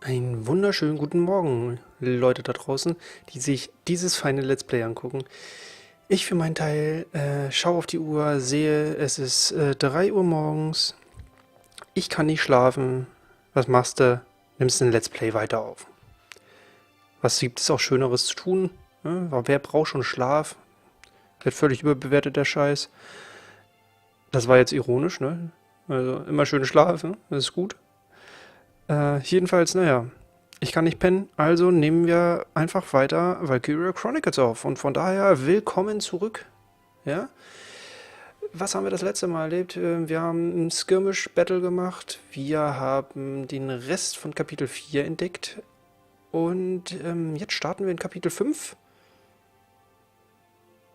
Einen wunderschönen guten Morgen, Leute da draußen, die sich dieses feine Let's Play angucken. Ich für meinen Teil schaue auf die Uhr, sehe, es ist 3 Uhr morgens. Ich kann nicht schlafen. Was machst du? Nimmst ein Let's Play weiter auf. Was gibt es auch Schöneres zu tun? Wer braucht schon Schlaf? Wird völlig überbewertet, der Scheiß. Das war jetzt ironisch, ne? Also immer schön schlafen, das ist gut. Jedenfalls, naja, ich kann nicht pennen, also nehmen wir einfach weiter Valkyria Chronicles auf. Und von daher, willkommen zurück. Ja? Was haben wir das letzte Mal erlebt? Wir haben ein Skirmish-Battle gemacht. Wir haben den Rest von Kapitel 4 entdeckt. Und jetzt starten wir in Kapitel 5.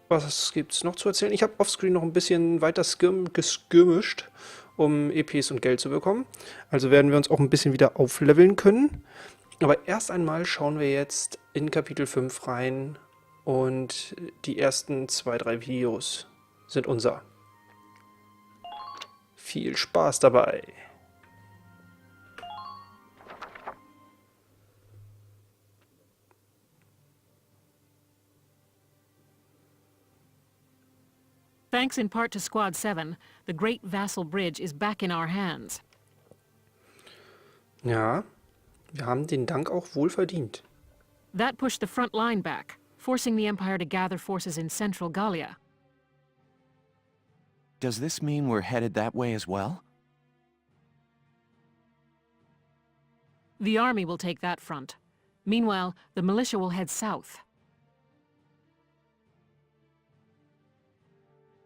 Was gibt's noch zu erzählen? Ich habe offscreen noch ein bisschen weiter geskirmischt, um EPs und Geld zu bekommen. Also werden wir uns auch ein bisschen wieder aufleveln können. Aber erst einmal schauen wir jetzt in Kapitel 5 rein und die ersten 2, 3 Videos sind unser. Viel Spaß dabei! Thanks in part to Squad 7, the Great Vassal Bridge is back in our hands. Ja, wir haben den Dank auch wohl verdient. That pushed the front line back, forcing the Empire to gather forces in central Gallia. Does this mean we're headed that way as well? The army will take that front. Meanwhile, the militia will head south.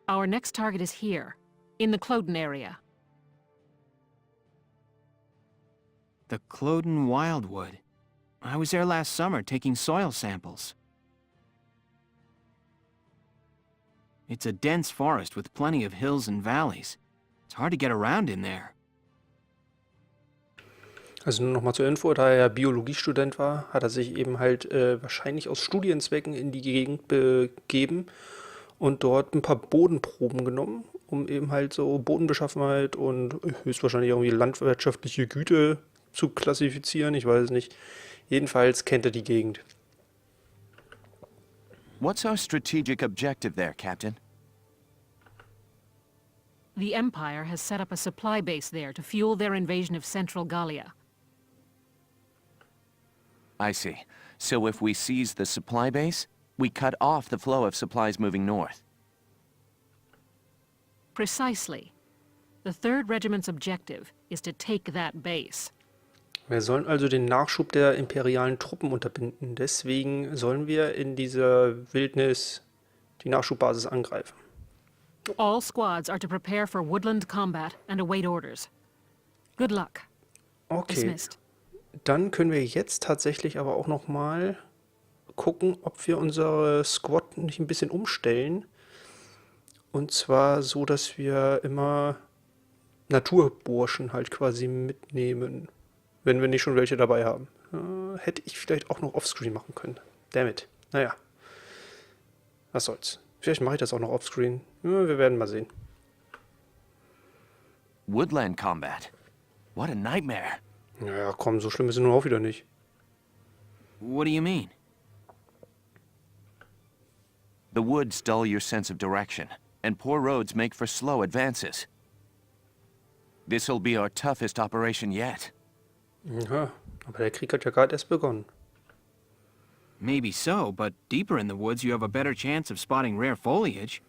Our next target is here, in the Cloden area. The Cloden Wildwood. I was there last summer taking soil samples. It's a dense forest with plenty of hills and valleys. It's hard to get around in there. Also nur nochmal zur Info, da er ja Biologiestudent war, hat er sich eben halt wahrscheinlich aus Studienzwecken in die Gegend begeben und dort ein paar Bodenproben genommen, um eben halt so Bodenbeschaffenheit und höchstwahrscheinlich irgendwie landwirtschaftliche Güte zu klassifizieren. Ich weiß es nicht. Jedenfalls kennt er die Gegend. What's our strategic objective there, Captain? The Empire has set up a supply base there to fuel their invasion of central Gallia. I see. So if we seize the supply base, we cut off the flow of supplies moving north. Precisely. The 3rd Regiment's objective is to take that base. Wir sollen also den Nachschub der imperialen Truppen unterbinden. Deswegen sollen wir in dieser Wildnis die Nachschubbasis angreifen. All squads are to prepare for woodland combat and await orders. Good luck. Okay, Dismissed. dann können wir jetzt tatsächlich aber auch noch mal gucken, ob wir unsere Squad nicht ein bisschen umstellen. Und zwar so, dass wir immer Naturburschen halt quasi mitnehmen. Wenn wir nicht schon welche dabei haben. Hätte ich vielleicht auch noch offscreen machen können. Dammit. Naja. Was soll's. Vielleicht mache ich das auch noch offscreen. Wir werden mal sehen. Woodland combat. What a nightmare. Naja, komm, so schlimm ist es nun auch wieder nicht. What do you mean? The woods dull your sense of direction, and poor roads make for slow advances. This'll be our toughest operation yet. Ja, aber der Krieg hat ja gerade erst begonnen. Maybe so, but deeper in the woods you have a better chance of spotting rare foliage.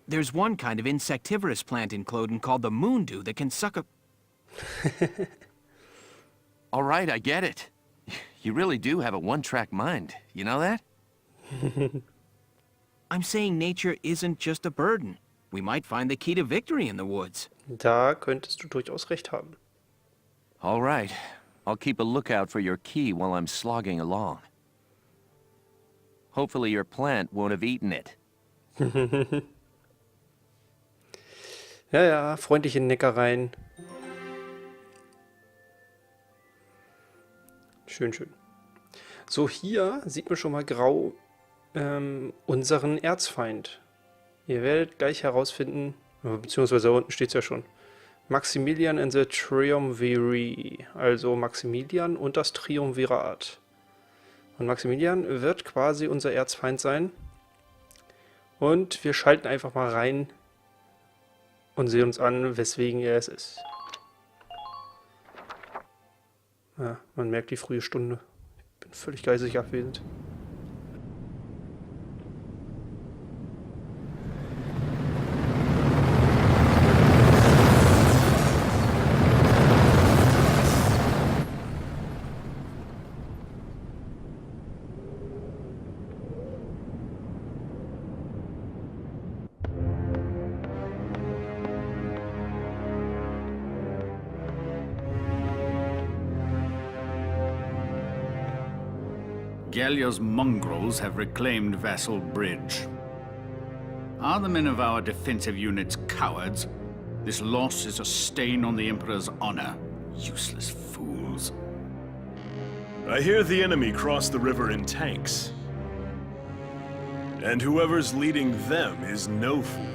There's one kind of insectivorous plant in Cloden called the moondew that can suck a... All right, I get it. You really do have a one-track mind, you know that? I'm saying nature isn't just a burden. We might find the key to victory in the woods. Da könntest du durchaus recht haben. All right. I'll keep a lookout for your key while I'm slogging along. Hopefully your plant won't have eaten it. Ja, ja, freundliche Neckereien. Schön, schön. So, hier sieht man schon mal grau unseren Erzfeind. Ihr werdet gleich herausfinden, beziehungsweise da unten steht es ja schon, Maximilian and the Triumvirate, also Maximilian und das Triumvirat. Und Maximilian wird quasi unser Erzfeind sein. Und wir schalten einfach mal rein und sehen uns an, weswegen er es ist. Ja, man merkt die frühe Stunde. Ich bin völlig geistig abwesend. Gallia's mongrels have reclaimed Vassal Bridge. Are the men of our defensive units cowards? This loss is a stain on the Emperor's honor. Useless fools. I hear the enemy cross the river in tanks. And whoever's leading them is no fool.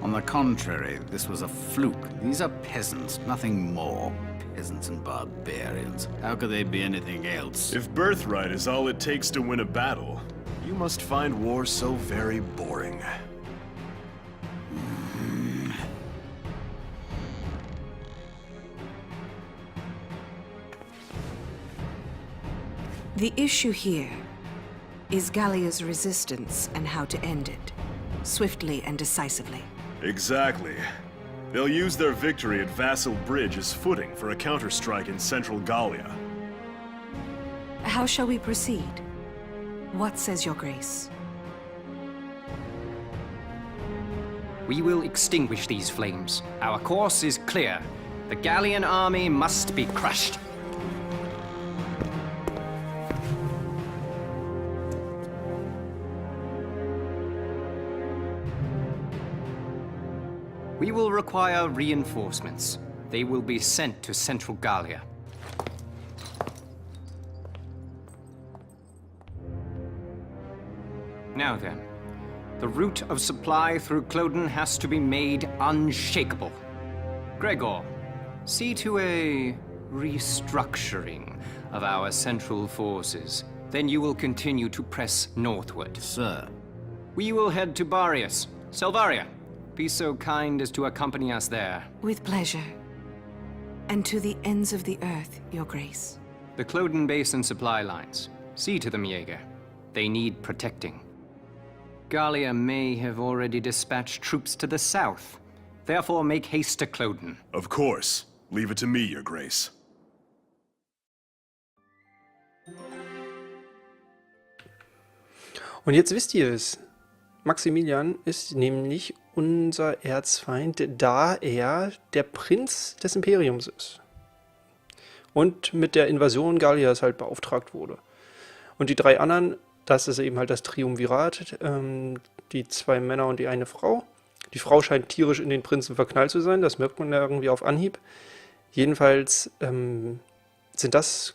On the contrary, this was a fluke. These are peasants, nothing more. Peasants and barbarians. How could they be anything else? If birthright is all it takes to win a battle, you must find war so very boring. The issue here is Gallia's resistance and how to end it, swiftly and decisively. Exactly. They'll use their victory at Vassal Bridge as footing for a counterstrike in central Gallia. How shall we proceed? What says your grace? We will extinguish these flames. Our course is clear. The Gallian army must be crushed. We will require reinforcements. They will be sent to central Gallia. Now then, the route of supply through Cloden has to be made unshakable. Gregor, see to a restructuring of our central forces. Then you will continue to press northward. Sir. We will head to Barius. Selvaria, be so kind as to accompany us there. With pleasure. And to the ends of the earth, your grace. The Cloden Basin supply lines. See to them, Jaeger. They need protecting. Gallia may have already dispatched troops to the south. Therefore, make haste to Cloden. Of course. Leave it to me, Your Grace. Und jetzt wisst ihr es. Maximilian ist nämlich unser Erzfeind, da er der Prinz des Imperiums ist. Und mit der Invasion Gallias halt beauftragt wurde. Und die drei anderen, das ist eben halt das Triumvirat, die zwei Männer und die eine Frau. Die Frau scheint tierisch in den Prinzen verknallt zu sein, das merkt man ja irgendwie auf Anhieb. Jedenfalls sind das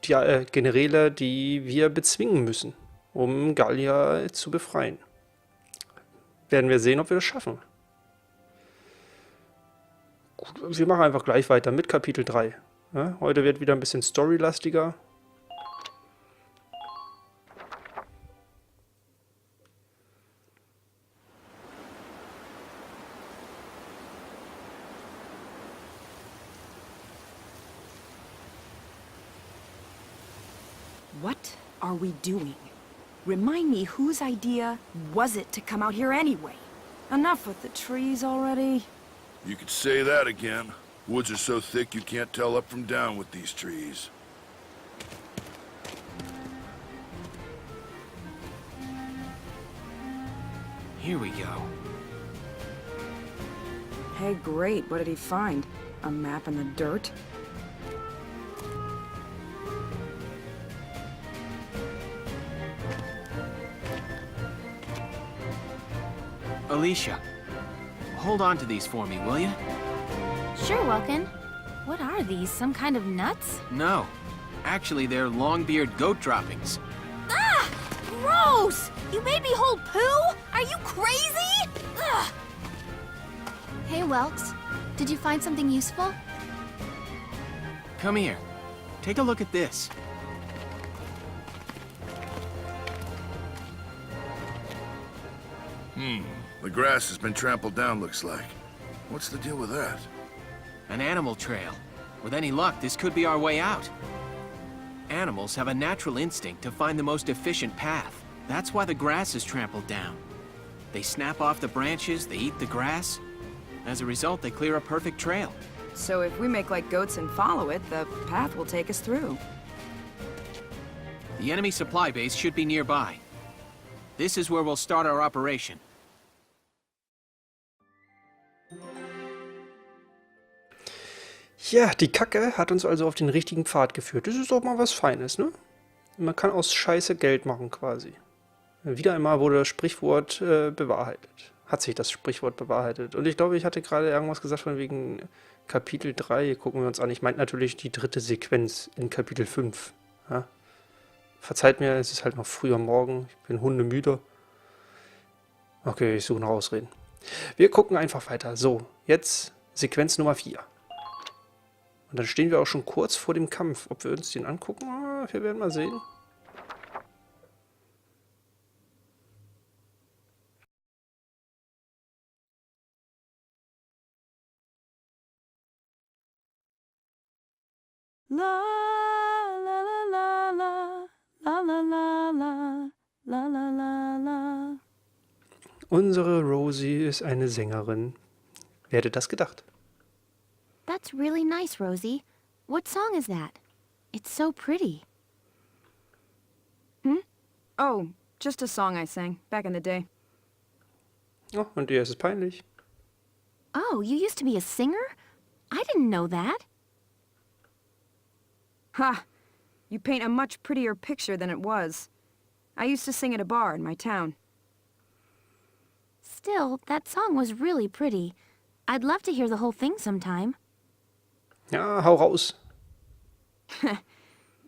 die Generäle, die wir bezwingen müssen, um Gallia zu befreien. Werden wir sehen, ob wir das schaffen. Gut, wir machen einfach gleich weiter mit Kapitel 3. Ja, heute wird wieder ein bisschen storylastiger. What are we doing? Remind me, whose idea was it to come out here anyway? Enough with the trees already. You could say that again. Woods are so thick you can't tell up from down with these trees. Here we go. Hey, great. What did he find? A map in the dirt? Alicia, hold on to these for me, will you? Sure, Welkin. What are these, some kind of nuts? No. Actually, they're long-beard goat droppings. Ah! Gross! You made me hold poo? Are you crazy? Ugh! Hey, Welks. Did you find something useful? Come here. Take a look at this. The grass has been trampled down, looks like. What's the deal with that? An animal trail. With any luck, this could be our way out. Animals have a natural instinct to find the most efficient path. That's why the grass is trampled down. They snap off the branches, they eat the grass. As a result, they clear a perfect trail. So if we make like goats and follow it, the path will take us through. The enemy supply base should be nearby. This is where we'll start our operation. Ja, die Kacke hat uns also auf den richtigen Pfad geführt. Das ist doch mal was Feines, ne? Man kann aus Scheiße Geld machen quasi. Wieder einmal wurde das Sprichwort bewahrheitet. Hat sich das Sprichwort bewahrheitet. Und ich glaube, ich hatte gerade irgendwas gesagt von wegen Kapitel 3. Gucken wir uns an. Ich meinte natürlich die dritte Sequenz in Kapitel 5. Ja? Verzeiht mir, es ist halt noch früh am Morgen. Ich bin hundemüde. Okay, ich suche nach Ausreden. Wir gucken einfach weiter. So, jetzt Sequenz Nummer 4. Und dann stehen wir auch schon kurz vor dem Kampf. Ob wir uns den angucken? Wir werden mal sehen. La la la la la la la la la la la la. Unsere Rosie ist eine Sängerin. Wer hätte das gedacht? That's really nice, Rosie. What song is that? It's so pretty. Oh, just a song I sang back in the day. Oh, und dir ist es peinlich. Oh, you used to be a singer? I didn't know that. Ha! You paint a much prettier picture than it was. I used to sing at a bar in my town. Still, that song was really pretty. I'd love to hear the whole thing sometime. Ja, hau raus.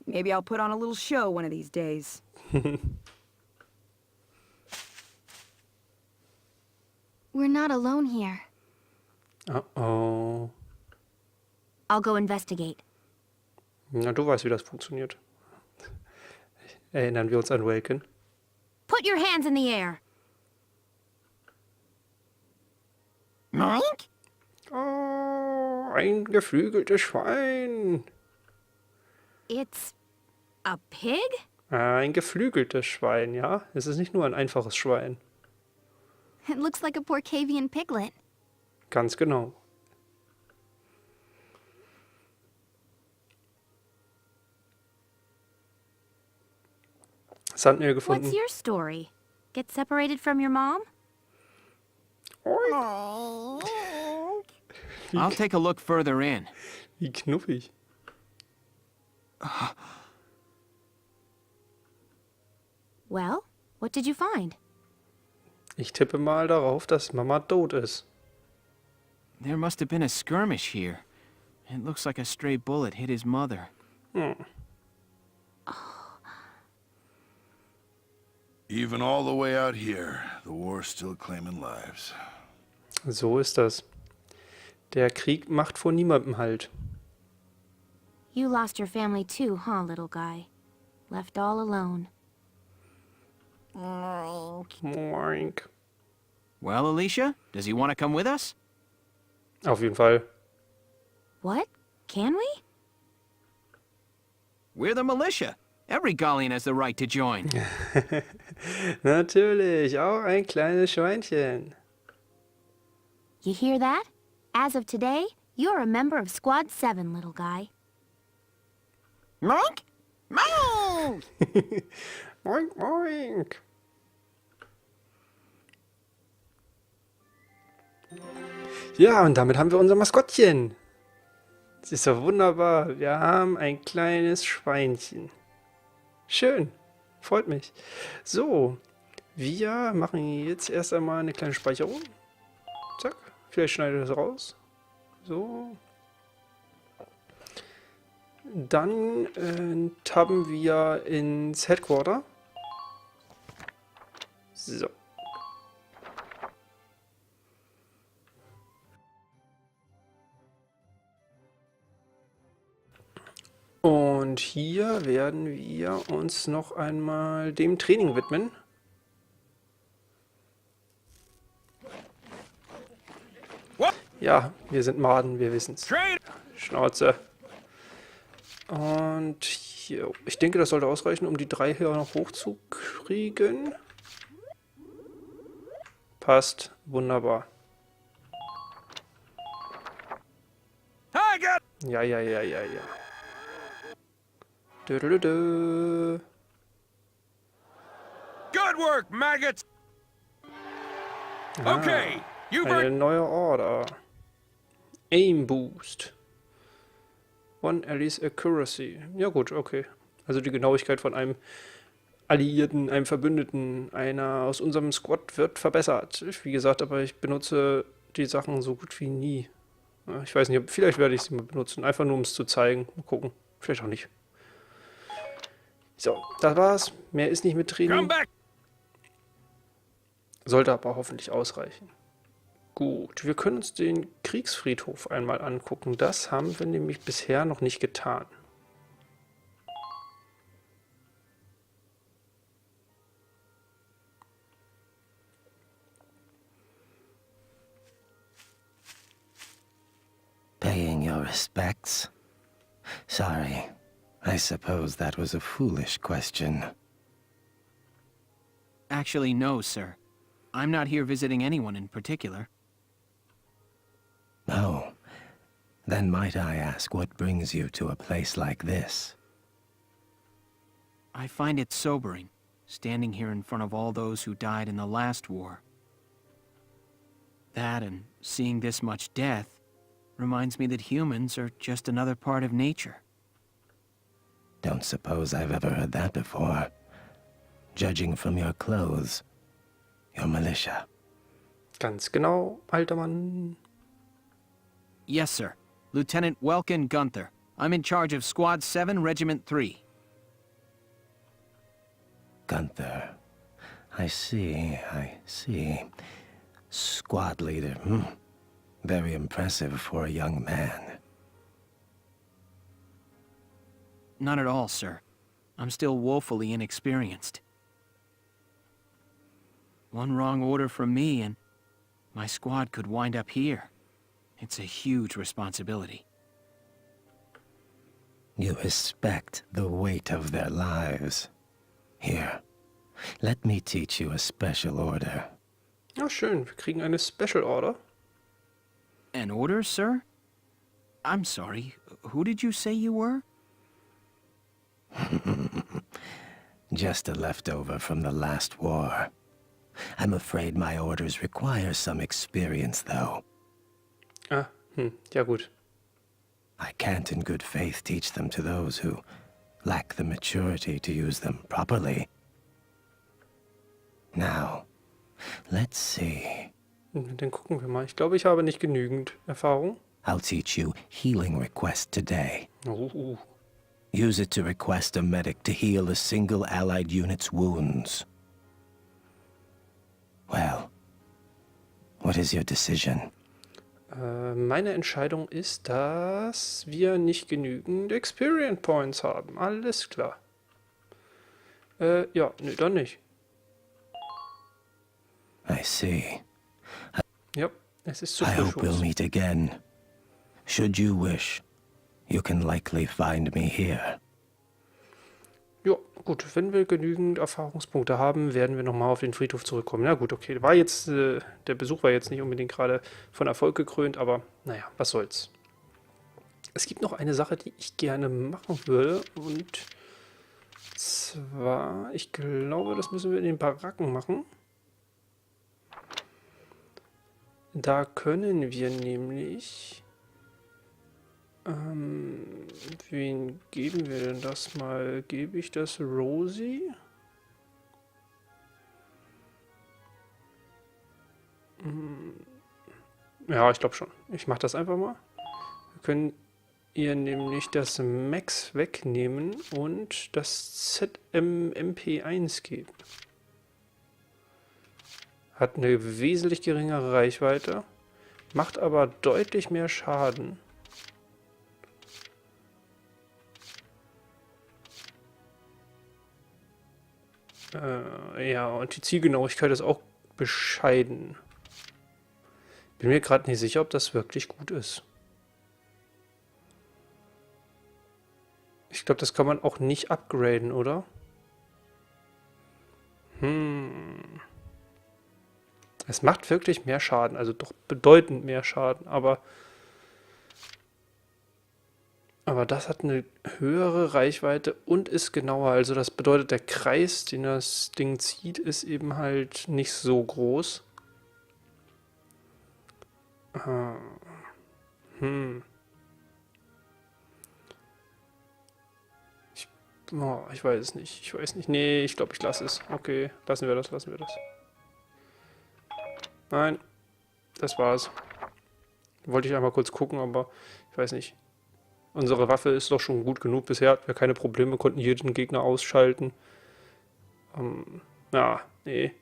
Maybe I'll put on a little show one of these days. We're not alone here. Oh. I'll go investigate. Na, du weißt, wie das funktioniert. Erinnern wir uns an Welken? Put your hands in the air. Moink? Oh, ein geflügeltes Schwein. It's a pig? Ein geflügeltes Schwein, ja? Es ist nicht nur ein einfaches Schwein. It looks like a Porcavian piglet. Ganz genau. Sandmehl gefunden. What's your story? Get separated from your mom? I'll take a look further in. Wie knuffig. Well, what did you find? Ich tippe mal darauf, dass Mama tot ist. There must have been a skirmish here. It looks like a stray bullet hit his mother. Even all the way out here, the war's still claiming lives. So ist das. Der Krieg macht vor niemandem Halt. You lost your family too, huh, little guy? Left all alone. Moink. Well, Alicia, does he want to come with us? Auf jeden Fall. What? Can we? We're the militia. Every Gallian has the right to join. Natürlich, auch ein kleines Schweinchen. You hear that? As of today, you're a member of Squad 7, little guy. Moink? Moink! Moink, moink. Ja, und damit haben wir unser Maskottchen. Das ist doch wunderbar. Wir haben ein kleines Schweinchen. Schön. Freut mich. So, wir machen jetzt erst einmal eine kleine Speicherung. Zack. Vielleicht schneide ich das raus. So. Dann tabben wir ins Headquarter. So. Und hier werden wir uns noch einmal dem Training widmen. Ja, wir sind Maden, wir wissen's. Schnauze. Und hier, ich denke, das sollte ausreichen, um die 3 hier noch hochzukriegen. Passt. Wunderbar. Ja, ja, ja, ja, ja. Dödödö. Good work, maggots! Okay, Eine neue Order. Aim Boost. One Allies Accuracy. Ja gut, okay. Also die Genauigkeit von einem Alliierten, einem Verbündeten, einer aus unserem Squad wird verbessert. Wie gesagt, aber ich benutze die Sachen so gut wie nie. Ich weiß nicht, vielleicht werde ich sie mal benutzen. Einfach nur, um es zu zeigen. Mal gucken. Vielleicht auch nicht. So, das war's. Mehr ist nicht mit Training. Sollte aber hoffentlich ausreichen. Gut, wir können uns den Kriegsfriedhof einmal angucken. Das haben wir nämlich bisher noch nicht getan. Paying your respects? Sorry, I suppose that was a foolish question. Actually, no, sir. I'm not here visiting anyone in particular. Oh, then might I ask what brings you to a place like this? I find it sobering, standing here in front of all those who died in the last war. That and seeing this much death reminds me that humans are just another part of nature. Don't suppose I've ever heard that before. Judging from your clothes, you're militia. Ganz genau, alter Mann. Yes, sir. Lieutenant Welkin Gunther. I'm in charge of Squad 7, Regiment 3. Gunther. I see. Squad leader. Very impressive for a young man. Not at all, sir. I'm still woefully inexperienced. One wrong order from me and my squad could wind up here. It's a huge responsibility. You respect the weight of their lives. Here, let me teach you a special order. Ja, schön. Wir kriegen eine Special Order. An order, sir? I'm sorry. Who did you say you were? Just a leftover from the last war. I'm afraid my orders require some experience, though. Ah, ja gut. I can't in good faith teach them to those who lack the maturity to use them properly. Now, let's see. Dann gucken wir mal. Ich glaube, ich habe nicht genügend Erfahrung. I'll teach you healing request today. Use it to request a medic to heal a single allied unit's wounds. Well, what is your decision? Meine Entscheidung ist, dass wir nicht genügend Experience Points haben. Alles klar. Ja, nee, dann nicht. I see. Ja, es ist zu I früh hope we'll meet again. Should you wish, you can likely find me here. Ja, gut. Wenn wir genügend Erfahrungspunkte haben, werden wir nochmal auf den Friedhof zurückkommen. Na gut, okay. War jetzt, der Besuch war jetzt nicht unbedingt gerade von Erfolg gekrönt, aber naja, was soll's. Es gibt noch eine Sache, die ich gerne machen würde. Und zwar, ich glaube, das müssen wir in den Baracken machen. Da können wir nämlich... wen geben wir denn das mal? Gebe ich das Rosie? Ja, ich glaube schon. Ich mache das einfach mal. Wir können ihr nämlich das Max wegnehmen und das ZMMP1 geben. Hat eine wesentlich geringere Reichweite, macht aber deutlich mehr Schaden. Ja, und die Zielgenauigkeit ist auch bescheiden. Bin mir gerade nicht sicher, ob das wirklich gut ist. Ich glaube, das kann man auch nicht upgraden, oder? Es macht wirklich mehr Schaden, also doch bedeutend mehr Schaden, aber das hat eine höhere Reichweite und ist genauer. Also das bedeutet, der Kreis, den das Ding zieht, ist eben halt nicht so groß. Ich weiß es nicht. Ich weiß nicht. Nee, ich glaube, ich lasse es. Okay, lassen wir das, lassen wir das. Nein, das war's. Wollte ich einmal kurz gucken, aber ich weiß nicht. Unsere Waffe ist doch schon gut genug bisher. Hatten wir keine Probleme, konnten jeden Gegner ausschalten. Ja, nee.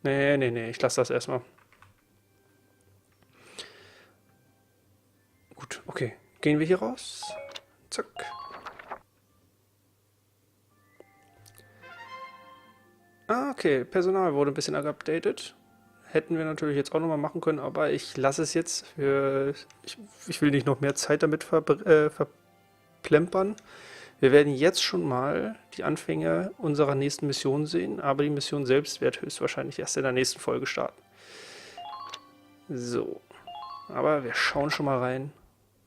Nee, ich lasse das erstmal. Gut, okay. Gehen wir hier raus. Zack. Okay, Personal wurde ein bisschen geupdatet. Hätten wir natürlich jetzt auch nochmal machen können, aber ich lasse es jetzt für... Ich will nicht noch mehr Zeit damit verplempern. Wir werden jetzt schon mal die Anfänge unserer nächsten Mission sehen, aber die Mission selbst wird höchstwahrscheinlich erst in der nächsten Folge starten. So, aber wir schauen schon mal rein,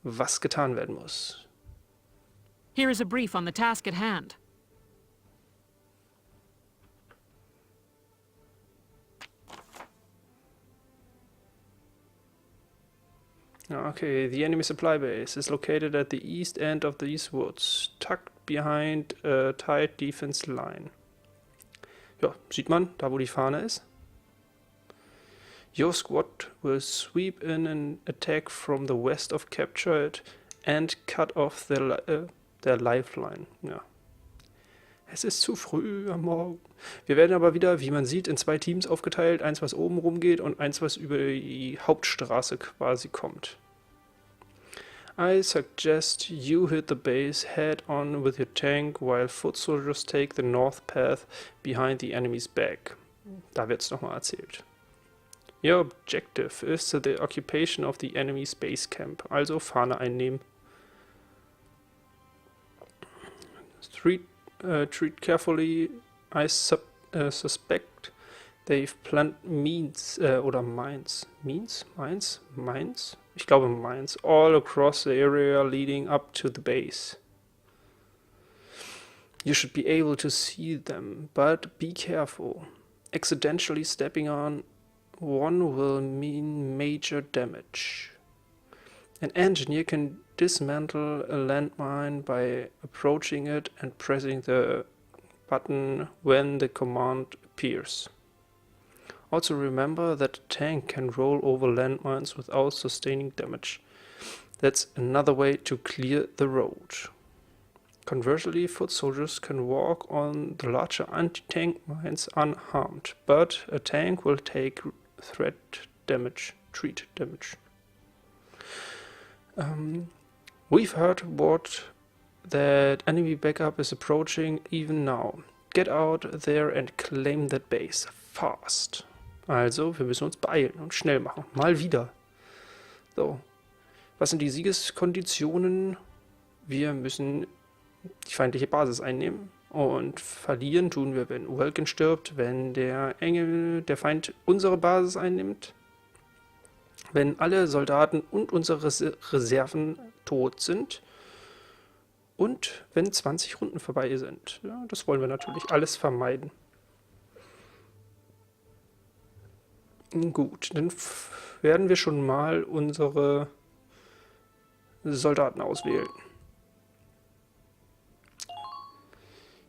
was getan werden muss. Here is a brief on the task at hand. Okay, the enemy supply base is located at the east end of these woods, tucked behind a tight defense line. Ja, sieht man, da wo die Fahne ist. Your squad will sweep in and attack from the west of capture it and cut off their lifeline. Ja. Es ist zu früh am Morgen. Wir werden aber wieder, wie man sieht, in 2 Teams aufgeteilt. Eins, was oben rumgeht und eins, was über die Hauptstraße quasi kommt. I suggest you hit the base head on with your tank, while foot soldiers take the north path behind the enemy's back. Da wird es nochmal erzählt. Your objective is the occupation of the enemy's base camp. Also Fahne einnehmen. Treat carefully. I suspect they've planted mines oder mines. Mines? Ich glaube mines. All across the area leading up to the base. You should be able to see them, but be careful. Accidentally stepping on one will mean major damage. An engineer can dismantle a landmine by approaching it and pressing the button when the command appears. Also remember that a tank can roll over landmines without sustaining damage. That's another way to clear the road. Conversely, foot soldiers can walk on the larger anti-tank mines unharmed, but a tank will take treat damage. We've heard that enemy backup is approaching even now. Get out there and claim that base. Fast. Also, wir müssen uns beeilen und schnell machen. Mal wieder. So. Was sind die Siegeskonditionen? Wir müssen die feindliche Basis einnehmen. Und verlieren tun wir, wenn Vulcan stirbt, wenn der Feind unsere Basis einnimmt, wenn alle Soldaten und unsere Reserven tot sind und wenn 20 Runden vorbei sind. Ja, das wollen wir natürlich alles vermeiden. Gut, dann werden wir schon mal unsere Soldaten auswählen.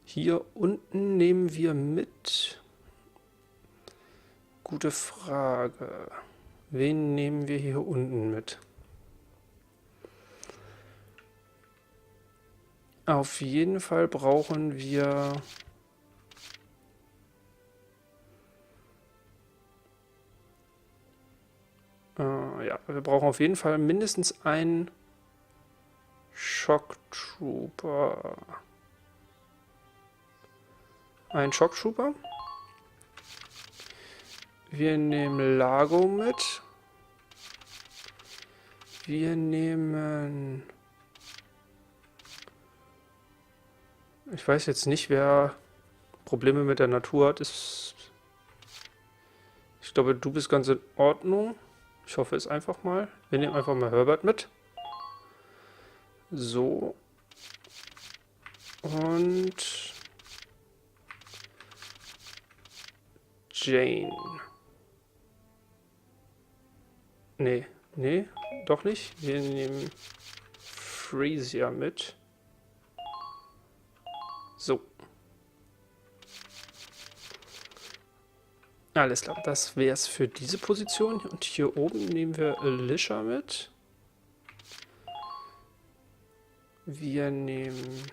Hier unten nehmen wir mit. Gute Frage. Wen nehmen wir hier unten mit? Auf jeden Fall brauchen wir wir brauchen auf jeden Fall mindestens einen Shock Trooper. einen Shock Trooper. Wir nehmen Lago mit. Wir nehmen... Ich weiß jetzt nicht, wer Probleme mit der Natur hat. Ich glaube, du bist ganz in Ordnung. Ich hoffe es einfach mal. Wir nehmen einfach mal Herbert mit. So. Und... Jane. Nee, doch nicht. Wir nehmen Frisia mit. So. Alles klar, das wäre es für diese Position. Und hier oben nehmen wir Alicia mit. Wir nehmen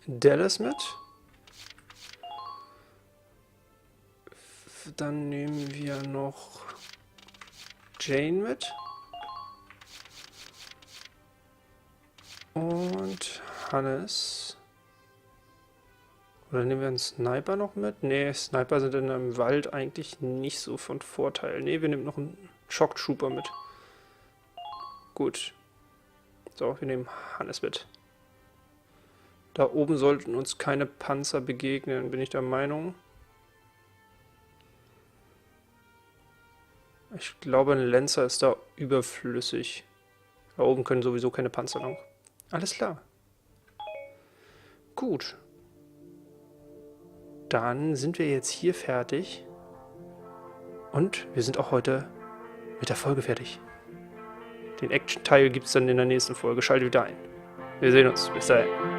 Dallas mit. Dann nehmen wir noch Jane mit. Und Hannes. Oder nehmen wir einen Sniper noch mit? Ne, Sniper sind in einem Wald eigentlich nicht so von Vorteil. Ne, wir nehmen noch einen Shock Trooper mit. Gut. So, wir nehmen Hannes mit. Da oben sollten uns keine Panzer begegnen, bin ich der Meinung. Ich glaube, ein Lancer ist da überflüssig. Da oben können sowieso keine Panzer lang. Alles klar. Gut. Dann sind wir jetzt hier fertig. Und wir sind auch heute mit der Folge fertig. Den Action-Teil gibt es dann in der nächsten Folge. Schaltet wieder ein. Wir sehen uns. Bis dahin.